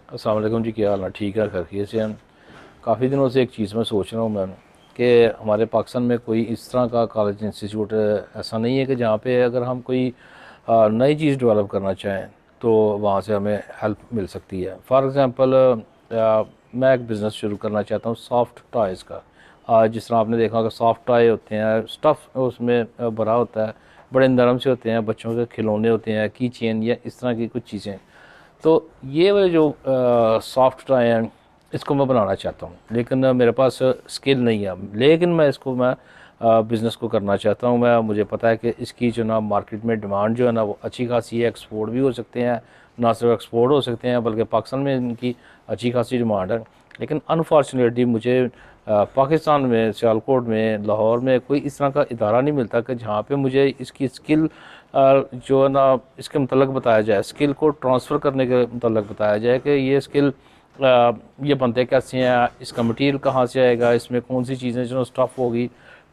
अस्सलाम वालेकुम जी, क्या हाल है? ठीक है, खैरियत से हैं। काफ़ी दिनों से एक चीज़ मैं सोच रहा हूँ मैम कि हमारे पाकिस्तान में कोई इस तरह का कॉलेज इंस्टीट्यूट ऐसा नहीं है कि जहाँ पे अगर हम कोई नई चीज़ डेवलप करना चाहें तो वहाँ से हमें हेल्प मिल सकती है। फॉर एग्ज़ाम्पल मैं एक बिज़नेस शुरू करना चाहता हूँ सॉफ्ट टॉयज़ का। जिस तरह आपने देखा होगा सॉफ्ट टॉय होते हैं, स्टफ़ उसमें भरा होता है, बड़े नरम से होते हैं, बच्चों के खिलौने होते हैं, की चेन या इस तरह की कुछ चीज़ें। तो ये वाले जो सॉफ्ट टॉय हैं इसको मैं बनाना चाहता हूँ, लेकिन मेरे पास स्किल नहीं है। लेकिन मैं बिज़नेस को करना चाहता हूँ। मुझे पता है कि इसकी जो ना मार्केट में डिमांड जो है ना वो अच्छी खासी है, एक्सपोर्ट भी हो सकते हैं, ना सिर्फ एक्सपोर्ट हो सकते हैं बल्कि पाकिस्तान में इनकी अच्छी खासी डिमांड है। लेकिन अनफॉर्चुनेटली मुझे पाकिस्तान में सियालकोट में लाहौर में कोई इस तरह का इदारा नहीं मिलता कि जहाँ पे मुझे इसकी स्किल जो है ना इसके मतलब बताया जाए, स्किल को ट्रांसफ़र करने के मतलब बताया जाए कि ये स्किल ये बनते कैसे हैं, इसका मटेरियल कहाँ से आएगा, इसमें कौन सी चीज़ें जो स्टफ़ होगी,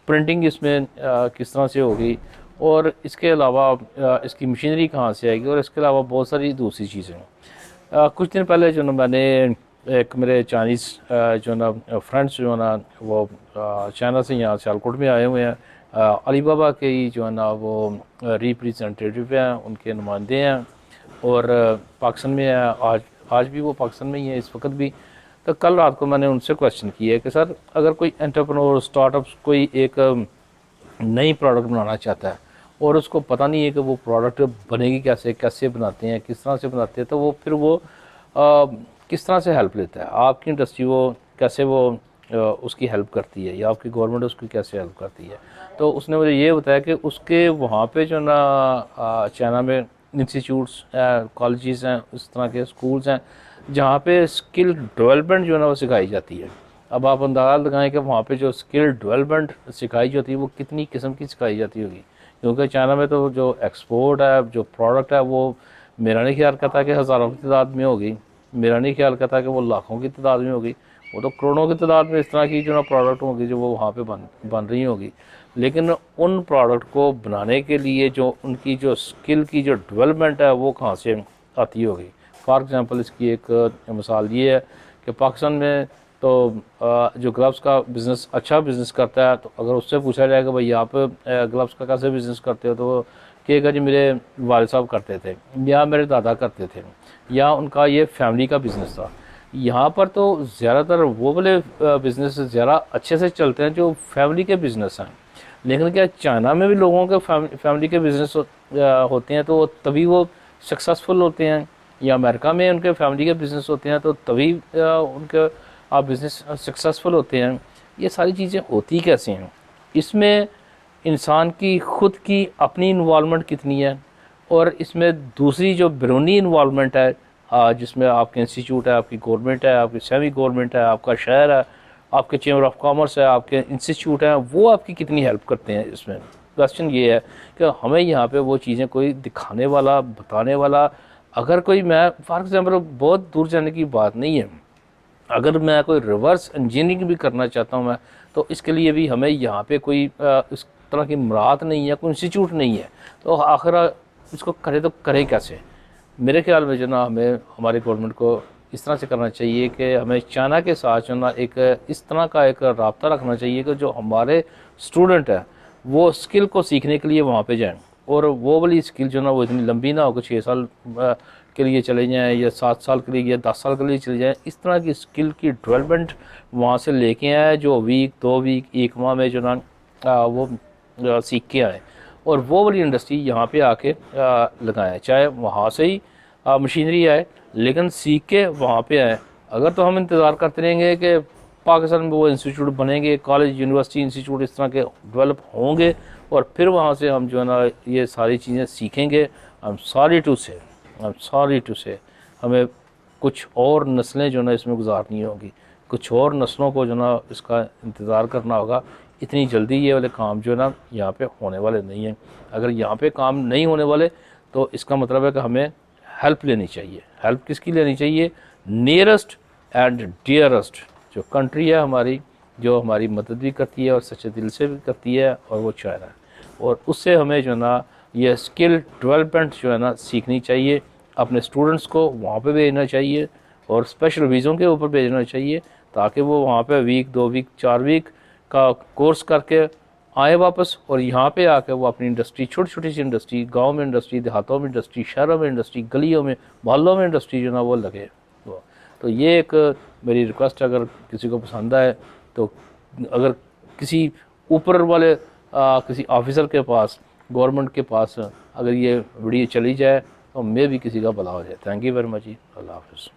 प्रिंटिंग इसमें किस तरह से होगी, और इसके अलावा इसकी मशीनरी कहाँ से आएगी, और इसके अलावा बहुत सारी दूसरी चीज़ें। कुछ दिन पहले जो ना मैंने एक मेरे चाइनीज़ जो ना फ्रेंड्स जो है ना वो चाइना से यहाँ सियालकोट में आए हुए हैं। अलीबाबा के ही जो है ना वो रिप्रेजेंटेटिव हैं, उनके नुमाइंदे हैं, और पाकिस्तान में है। आज आज भी वो पाकिस्तान में ही है इस वक्त भी। तो कल रात को मैंने उनसे क्वेश्चन किया कि सर, अगर कोई एंटरप्रेन्योर स्टार्टअप कोई एक नई प्रोडक्ट बनाना चाहता है और उसको पता नहीं है कि वो प्रोडक्ट बनेगी कैसे, कैसे बनाते हैं, किस तरह से बनाते हैं, तो वो फिर वो किस तरह से हेल्प लेता है आपकी इंडस्ट्री, वो कैसे वो उसकी हेल्प करती है, या आपकी गवर्नमेंट उसकी कैसे हेल्प करती है। तो उसने मुझे ये बताया कि उसके वहाँ पे जो ना चाइना में इंस्टीट्यूट्स कॉलेजेस हैं, उस तरह के स्कूल्स हैं जहाँ पे स्किल डेवलपमेंट जो है ना वो सिखाई जाती है। अब आप अंदाज़ा लगाएं कि वहाँ पे जो स्किल डेवलपमेंट सिखाई जाती है वो कितनी किस्म की सिखाई जाती होगी, क्योंकि चाइना में तो जो एक्सपोर्ट है, जो प्रोडक्ट है, वो मेरा नहीं ख्याल करता कि हज़ारों की तादाद में होगी, मेरा नहीं ख्याल करता कि वो लाखों की तादाद में होगी, वो तो करोड़ों की तादाद में इस तरह की जो ना प्रोडक्ट होगी जो वो वहाँ पे बन रही होगी। लेकिन उन प्रोडक्ट को बनाने के लिए जो उनकी जो स्किल की जो डेवलपमेंट है वो कहाँ से आती होगी। फॉर एग्ज़ाम्पल इसकी एक मिसाल ये है कि पाकिस्तान में तो जो ग्लव्स का बिज़नेस अच्छा बिज़नेस करता है, तो अगर उससे पूछा जाएगा भाई आप ग्लव्स का कैसे बिज़नेस करते हो, तो वो कहेगा जी मेरे वालिद साहब करते थे, या मेरे दादा करते थे, या उनका ये फैमिली का बिज़नेस था। यहाँ पर तो ज़्यादातर वो वाले बिज़नेस ज़्यादा अच्छे से चलते हैं जो फैमिली के बिज़नेस हैं। लेकिन क्या चाइना में भी लोगों के फैमिली के बिज़नेस होते हैं तो तभी वो सक्सेसफुल होते हैं, या अमेरिका में उनके फैमिली के बिज़नेस होते हैं तो तभी उनके बिज़नेस सक्सेसफुल होते हैं। ये सारी चीज़ें होती कैसे हैं, इसमें इंसान की खुद की अपनी इन्वॉल्वमेंट कितनी है, और इसमें दूसरी जो बैरूनी इन्वॉल्वमेंट है, जिसमें आपके इंस्टीट्यूट है, आपकी गवर्नमेंट है, आपकी सेमी गवर्नमेंट है, आपका शहर है, आपके चेंबर ऑफ कॉमर्स है, आपके इंस्टीट्यूट हैं, वो आपकी कितनी हेल्प करते हैं। इसमें क्वेश्चन ये है कि हमें यहाँ पे वो चीज़ें कोई दिखाने वाला, बताने वाला, अगर कोई, मैं फॉर एग्ज़ाम्पल बहुत दूर जाने की बात नहीं है, अगर मैं कोई रिवर्स इंजीनियरिंग भी करना चाहता हूँ मैं, तो इसके लिए भी हमें यहाँ पे कोई इस तरह की मुराद नहीं है, कोई इंस्टीट्यूट नहीं है, तो आखिर इसको करे तो करे कैसे। मेरे ख्याल में जो ना हमें हमारी गवर्नमेंट को इस तरह से करना चाहिए कि हमें चाइना के साथ जो ना एक इस तरह का एक राब्ता रखना चाहिए कि जो हमारे स्टूडेंट हैं वो स्किल को सीखने के लिए वहाँ पे जाएं, और वो वाली स्किल जो ना वो इतनी लंबी ना हो कि 6 साल के लिए चले जाएं, या 7 साल के लिए, या 10 साल के लिए चले जाएं। इस तरह की स्किल की डेवलपमेंट वहाँ से लेके आए, जो वीक, 2 वीक, 1 माह में जो ना वो सीख के आए, और वो वाली इंडस्ट्री यहाँ पे आके लगाएं, चाहे वहाँ से ही मशीनरी आए, लेकिन सीख के वहाँ पे आए। अगर तो हम इंतज़ार करते रहेंगे कि पाकिस्तान में वो इंस्टीट्यूट बनेंगे, कॉलेज, यूनिवर्सिटी, इंस्टीट्यूट इस तरह के डेवलप होंगे, और फिर वहाँ से हम जो है ना ये सारी चीज़ें सीखेंगे, आई एम सॉरी टू से, आई एम सॉरी टू से, हमें कुछ और नस्लें जो ना इसमें गुजारनी होगी, कुछ और नस्लों को जो ना इसका इंतज़ार करना होगा। इतनी जल्दी ये वाले काम जो है ना यहाँ पे होने वाले नहीं हैं। अगर यहाँ पे काम नहीं होने वाले तो इसका मतलब है कि हमें हेल्प लेनी चाहिए। हेल्प किसकी लेनी चाहिए? नियरेस्ट एंड डियरेस्ट जो कंट्री है हमारी, जो हमारी मदद भी करती है और सच्चे दिल से भी करती है, और वो चाइना है। और उससे हमें जो है ना ये स्किल डेवलपमेंट जो है ना सीखनी चाहिए, अपने स्टूडेंट्स को वहाँ पे भेजना चाहिए, और स्पेशल वीज़ों के ऊपर भेजना चाहिए, ताकि वो वहाँ पे वीक 2 वीक 4 वीक का कोर्स करके आए वापस, और यहाँ पे आके वो अपनी इंडस्ट्री, छोटी छोटी सी इंडस्ट्री, गांव में इंडस्ट्री, देहातों में इंडस्ट्री, शहरों में इंडस्ट्री, गलियों में, मोहल्लों में इंडस्ट्री जो ना वो लगे। तो ये एक मेरी रिक्वेस्ट, अगर किसी को पसंद आए तो, अगर किसी ऊपर वाले किसी ऑफिसर के पास, गवर्नमेंट के पास अगर ये वीडियो चली जाए तो मे भी किसी का भला हो जाए। थैंक यू वेरी मच जी। अल्लाह हाफ़िज़।